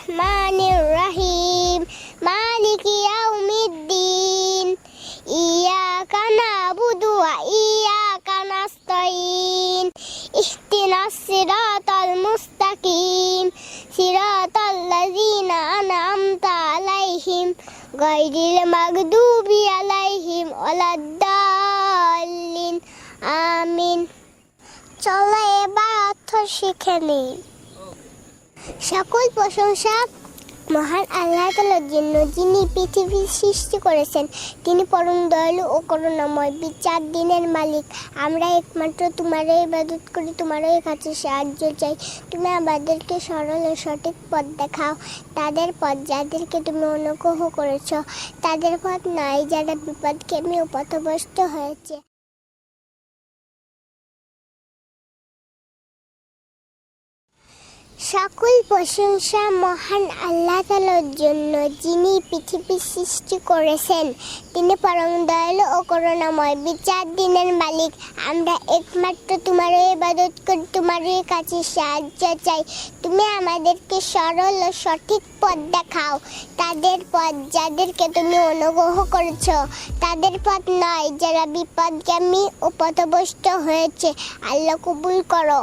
রহমানির রহিম মালিকি ইয়াউমিদ্দিন ইয়াকা না'বুদু ওয়া ইয়াকা নাস্তাঈন ইহদিনাস সিরাতাল মুস্তাকিম সিরাতাল্লাযীনা আন'আমতা আলাইহিম গায়রিল মাগদুবি আলাইহিম ওয়ালাদ-দাল্লিন আমিন। চলো এবার অর্থ শিখে নিই। সকল প্রশংসা মহান আল্লাহ তাআলার জন্য, যিনি পৃথিবী সৃষ্টি করেছেন। তিনি পরম দয়ালু ও করুণাময়, বিচার দিনের মালিক। আমরা একমাত্র তোমারই ইবাদত করি, তোমারই কাছে সাহায্য চাই। তুমি আমাদেরকে সরল ও সঠিক পথ দেখাও। তাদের পথ যাদেরকে তুমি অনুগ্রহ করেছ, তাদের পথ নয় যারা বিপদগামী ও পথভ্রষ্ট হয়েছে। সকল প্রশংসা মহান আল্লাহ তাআলার জন্য, যিনি পৃথিবী সৃষ্টি করেছেন। তিনি পরম দয়ালু ও করুণাময়, বিচার দিনের মালিক। আমরা একমাত্র তোমারই ইবাদত করি, তোমারই কাছে সাহায্য চাই। তুমি আমাদেরকে সরল ও সঠিক পথ দেখাও। তাদের পথ যাদেরকে তুমি অনুগ্রহ করেছ, তাদের পথ নয় যারা বিপদগামী ও পথভ্রষ্ট হয়েছে। আল্লাহ কবুল করো।